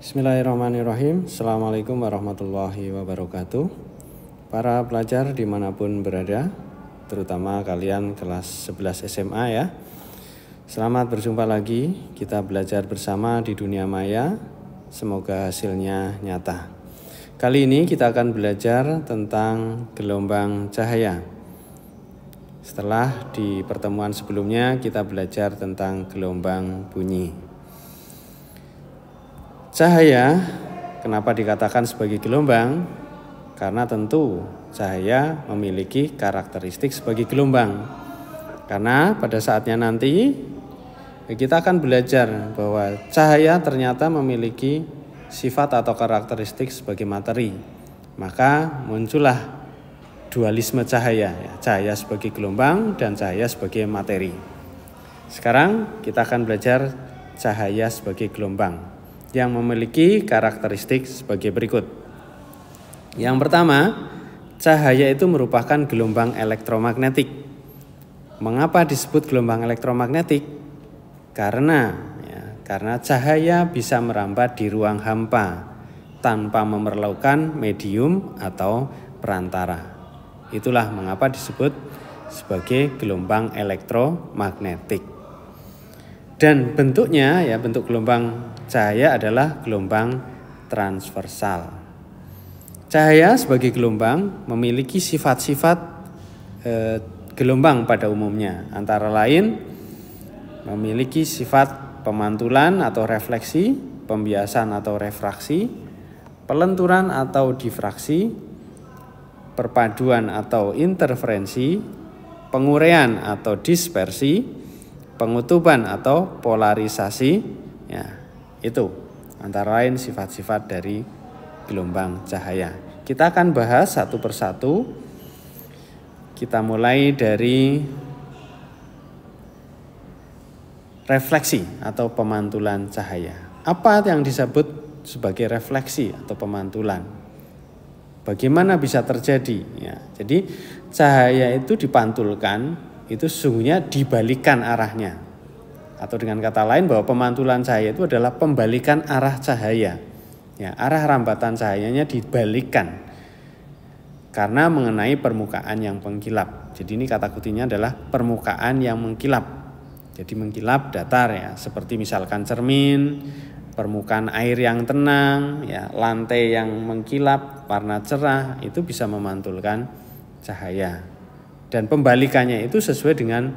Bismillahirrahmanirrahim. Assalamualaikum warahmatullahi wabarakatuh. Para pelajar dimanapun berada, terutama kalian kelas 11 SMA ya. Selamat berjumpa lagi, kita belajar bersama di dunia maya. Semoga hasilnya nyata. Kali ini kita akan belajar tentang gelombang cahaya. Setelah di pertemuan sebelumnya kita belajar tentang gelombang bunyi. Cahaya, kenapa dikatakan sebagai gelombang? Karena tentu cahaya memiliki karakteristik sebagai gelombang. Karena pada saatnya nanti kita akan belajar bahwa cahaya ternyata memiliki sifat atau karakteristik sebagai materi. Maka muncullah dualisme cahaya, cahaya sebagai gelombang dan cahaya sebagai materi. Sekarang kita akan belajar cahaya sebagai gelombang yang memiliki karakteristik sebagai berikut. Yang pertama, cahaya itu merupakan gelombang elektromagnetik. Mengapa disebut gelombang elektromagnetik? Karena cahaya bisa merambat di ruang hampa tanpa memerlukan medium atau perantara. Itulah mengapa disebut sebagai gelombang elektromagnetik. Dan bentuknya bentuk gelombang cahaya adalah gelombang transversal. Cahaya sebagai gelombang memiliki sifat-sifat gelombang pada umumnya. Antara lain memiliki sifat pemantulan atau refleksi, pembiasan atau refraksi, pelenturan atau difraksi, perpaduan atau interferensi, pengurean atau dispersi, pengutuban atau polarisasi. Itu antara lain sifat-sifat dari gelombang cahaya. Kita akan bahas satu persatu. Kita mulai dari refleksi atau pemantulan cahaya. Apa yang disebut sebagai refleksi atau pemantulan? Bagaimana bisa terjadi? Jadi cahaya itu dipantulkan, itu sesungguhnya dibalikan arahnya. Atau dengan kata lain bahwa pemantulan cahaya itu adalah pembalikan arah cahaya. Arah rambatan cahayanya dibalikan karena mengenai permukaan yang mengkilap. Jadi ini kata kunci adalah permukaan yang mengkilap. Jadi mengkilap datar seperti misalkan cermin, permukaan air yang tenang, lantai yang mengkilap, warna cerah, itu bisa memantulkan cahaya. Dan pembalikannya itu sesuai dengan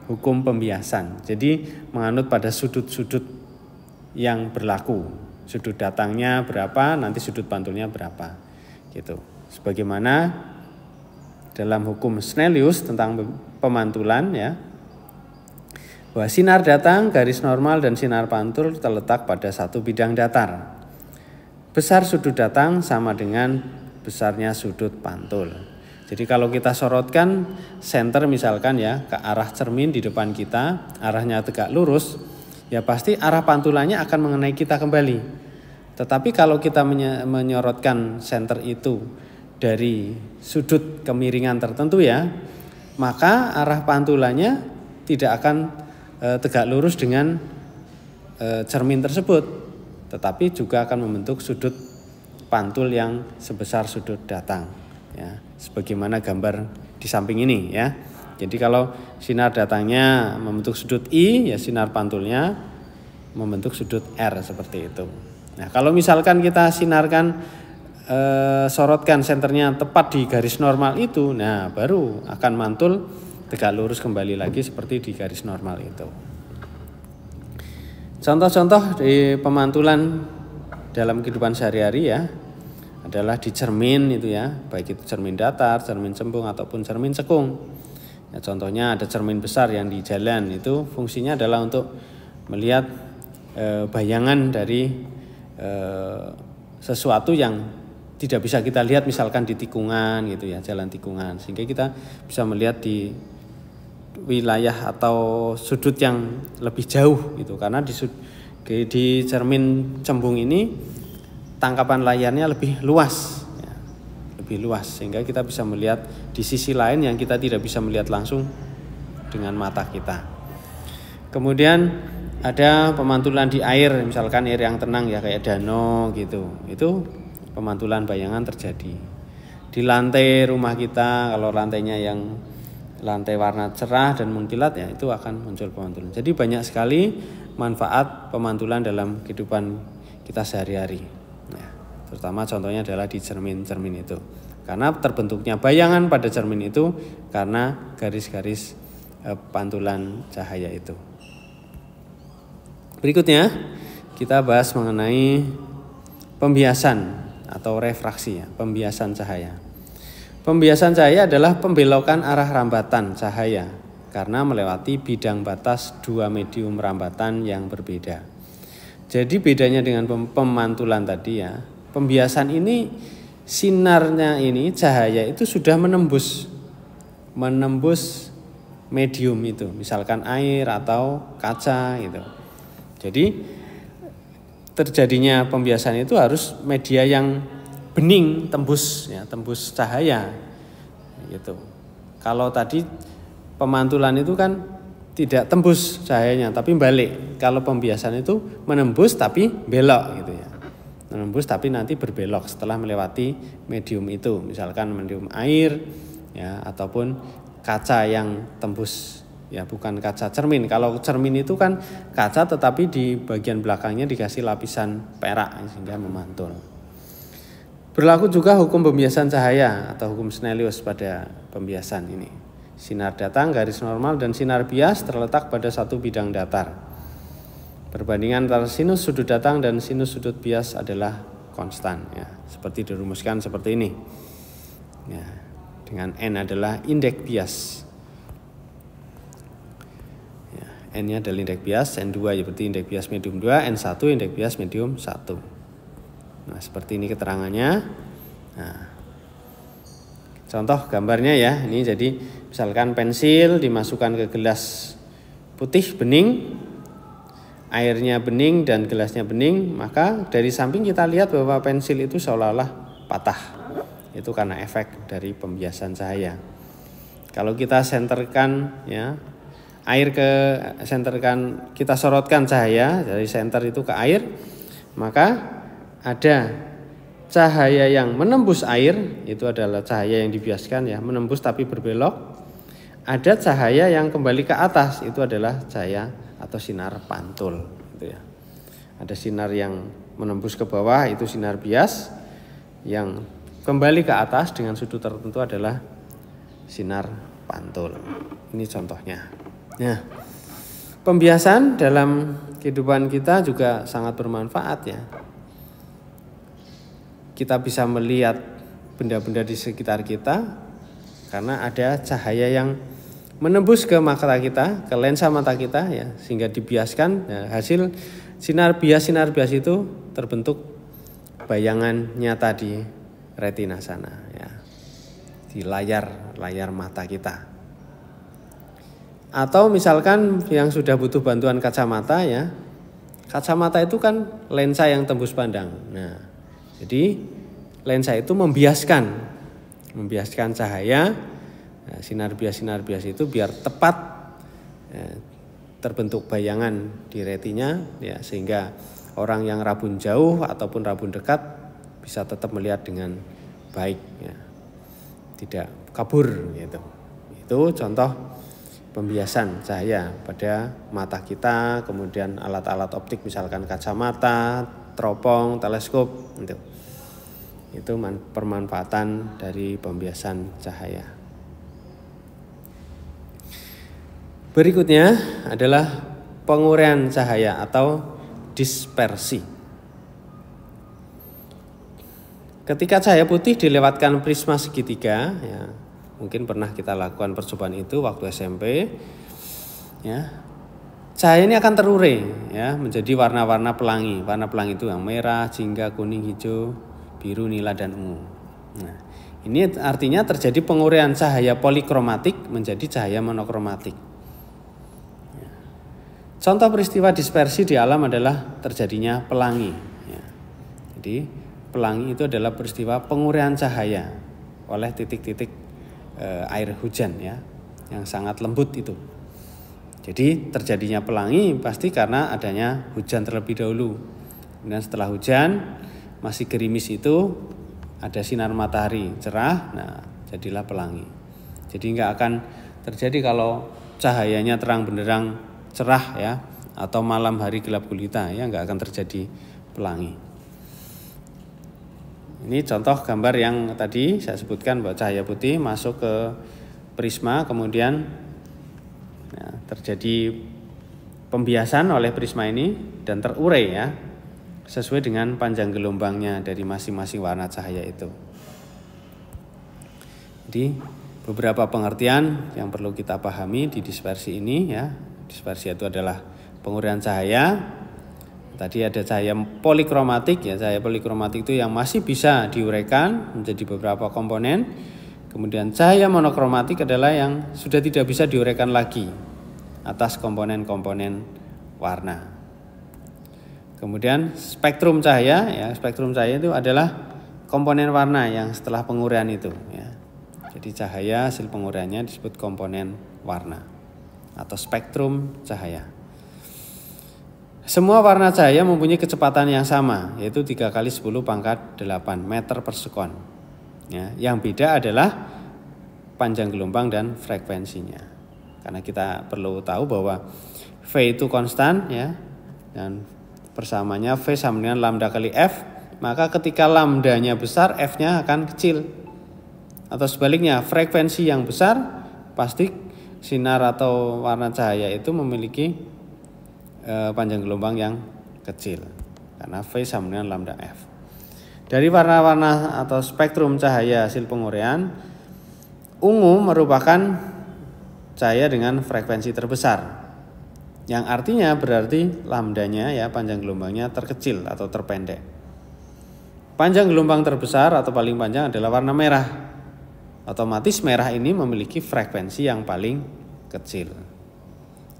hukum pembiasan. Jadi menganut pada sudut-sudut yang berlaku. Sudut datangnya berapa, nanti sudut pantulnya berapa. Gitu. Sebagaimana dalam hukum Snellius tentang pemantulan bahwa sinar datang, garis normal dan sinar pantul terletak pada satu bidang datar. Besar sudut datang sama dengan besarnya sudut pantul. Jadi kalau kita sorotkan senter misalkan ke arah cermin di depan kita, arahnya tegak lurus, pasti arah pantulannya akan mengenai kita kembali. Tetapi kalau kita menyorotkan senter itu dari sudut kemiringan tertentu maka arah pantulannya tidak akan tegak lurus dengan cermin tersebut, tetapi juga akan membentuk sudut pantul yang sebesar sudut datang. Sebagaimana gambar di samping ini Jadi kalau sinar datangnya membentuk sudut I, sinar pantulnya membentuk sudut R seperti itu. Nah, kalau misalkan kita sinarkan sorotkan senternya tepat di garis normal itu, baru akan mantul tegak lurus kembali lagi seperti di garis normal itu. Contoh-contoh di pemantulan dalam kehidupan sehari-hari adalah di cermin itu baik itu cermin datar, cermin cembung ataupun cermin cekung. Contohnya ada cermin besar yang di jalan, itu fungsinya adalah untuk melihat bayangan dari sesuatu yang tidak bisa kita lihat misalkan di tikungan jalan tikungan, sehingga kita bisa melihat di wilayah atau sudut yang lebih jauh karena di cermin cembung ini tangkapan layarnya lebih luas sehingga kita bisa melihat di sisi lain yang kita tidak bisa melihat langsung dengan mata kita. Kemudian ada pemantulan di air, misalkan air yang tenang ya kayak danau gitu. Itu pemantulan bayangan terjadi. Di lantai rumah kita, kalau lantainya yang lantai warna cerah dan mengkilat ya itu akan muncul pemantulan. Jadi banyak sekali manfaat pemantulan dalam kehidupan kita sehari-hari. Ya, terutama contohnya adalah di cermin-cermin itu. Karena terbentuknya bayangan pada cermin itu karena garis-garis pantulan cahaya itu. Berikutnya kita bahas mengenai pembiasan atau refraksi ya, pembiasan cahaya. Pembiasan cahaya adalah pembelokan arah rambatan cahaya karena melewati bidang batas dua medium rambatan yang berbeda. Jadi bedanya dengan pemantulan tadi ya, pembiasan ini sinarnya ini cahaya itu sudah menembus medium itu, misalkan air atau kaca gitu. Jadi terjadinya pembiasan itu harus media yang bening, tembus cahaya gitu. Kalau tadi pemantulan itu kan tidak tembus cahayanya tapi balik. Kalau pembiasan itu menembus tapi belok gitu ya. Menembus tapi nanti berbelok setelah melewati medium itu, misalkan medium air ya ataupun kaca yang tembus. Ya bukan kaca cermin. Kalau cermin itu kan kaca tetapi di bagian belakangnya dikasih lapisan perak sehingga memantul. Berlaku juga hukum pembiasan cahaya atau hukum Snellius pada pembiasan ini. Sinar datang garis normal dan sinar bias terletak pada satu bidang datar. Perbandingan antara sinus sudut datang dan sinus sudut bias adalah konstan ya. Seperti dirumuskan seperti ini. Ya, dengan N adalah indeks bias. N-nya adalah indeks bias, N2 ya berarti indeks bias medium 2, N1 indeks bias medium 1. Nah, seperti ini keterangannya. Nah, contoh gambarnya ya. Ini jadi misalkan pensil dimasukkan ke gelas putih bening, airnya bening dan gelasnya bening, maka dari samping kita lihat bahwa pensil itu seolah-olah patah. Itu karena efek dari pembiasan cahaya. Kalau kita senterkan ya, kita sorotkan cahaya dari senter itu ke air, maka ada cahaya yang menembus air, itu adalah cahaya yang dibiaskan ya, menembus tapi berbelok. Ada cahaya yang kembali ke atas, itu adalah cahaya atau sinar pantul gitu ya. Ada sinar yang menembus ke bawah, itu sinar bias. Yang kembali ke atas dengan sudut tertentu adalah sinar pantul. Ini contohnya. Nah, pembiasan dalam kehidupan kita juga sangat bermanfaat ya. Kita bisa melihat benda-benda di sekitar kita karena ada cahaya yang menembus ke mata kita, ke lensa mata kita ya, sehingga dibiaskan. Nah, hasil sinar bias itu terbentuk bayangan nyata di retina sana ya, di layar mata kita. Atau misalkan yang sudah butuh bantuan kacamata ya, kacamata itu kan lensa yang tembus pandang. Nah, jadi lensa itu membiaskan cahaya. Nah, sinar bias itu biar tepat terbentuk bayangan di retina ya, sehingga orang yang rabun jauh ataupun rabun dekat bisa tetap melihat dengan baik ya, tidak kabur gitu. Itu contoh pembiasan cahaya pada mata kita, kemudian alat-alat optik misalkan kacamata, teropong, teleskop itu permanfaatan dari pembiasan cahaya. Berikutnya adalah penguraian cahaya atau dispersi. Ketika cahaya putih dilewatkan prisma segitiga ya, mungkin pernah kita lakukan percobaan itu waktu SMP ya. Cahaya ini akan terurai ya menjadi warna-warna pelangi. Warna pelangi itu yang merah, jingga, kuning, hijau, biru, nila dan ungu. Nah, ini artinya terjadi penguraian cahaya polikromatik menjadi cahaya monokromatik. Ya. Contoh peristiwa dispersi di alam adalah terjadinya pelangi ya. Jadi pelangi itu adalah peristiwa penguraian cahaya oleh titik-titik air hujan ya, yang sangat lembut itu. Jadi terjadinya pelangi pasti karena adanya hujan terlebih dahulu. Kemudian setelah hujan masih gerimis itu ada sinar matahari cerah, nah jadilah pelangi. Jadi nggak akan terjadi kalau cahayanya terang benderang cerah ya, atau malam hari gelap gulita ya, nggak akan terjadi pelangi. Ini contoh gambar yang tadi saya sebutkan bahwa cahaya putih masuk ke prisma, kemudian terjadi pembiasan oleh prisma ini dan terurai ya, sesuai dengan panjang gelombangnya dari masing-masing warna cahaya itu. Jadi beberapa pengertian yang perlu kita pahami di dispersi ini ya. Dispersi itu adalah penguraian cahaya. Tadi ada cahaya polikromatik ya. Cahaya polikromatik itu yang masih bisa diuraikan menjadi beberapa komponen. Kemudian cahaya monokromatik adalah yang sudah tidak bisa diuraikan lagi atas komponen-komponen warna. Kemudian spektrum cahaya ya. Spektrum cahaya itu adalah komponen warna yang setelah penguraian itu ya. Jadi cahaya hasil penguraiannya disebut komponen warna atau spektrum cahaya. Semua warna cahaya mempunyai kecepatan yang sama, yaitu 3 kali 10 pangkat 8 meter per sekon. Ya, yang beda adalah panjang gelombang dan frekuensinya. Karena kita perlu tahu bahwa V itu konstan ya, dan persamanya V sama dengan lambda kali F, maka ketika lambdanya besar, F-nya akan kecil. Atau sebaliknya, frekuensi yang besar pasti sinar atau warna cahaya itu memiliki panjang gelombang yang kecil, karena V sama dengan lambda F. Dari warna-warna atau spektrum cahaya hasil penguraian, ungu merupakan cahaya dengan frekuensi terbesar, yang artinya berarti lambdanya ya, panjang gelombangnya terkecil atau terpendek. Panjang gelombang terbesar atau paling panjang adalah warna merah. Otomatis merah ini memiliki frekuensi yang paling kecil.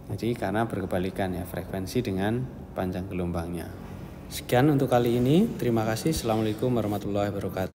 Jadi karena berkebalikan ya, frekuensi dengan panjang gelombangnya. Sekian untuk kali ini. Terima kasih. Assalamualaikum warahmatullahi wabarakatuh.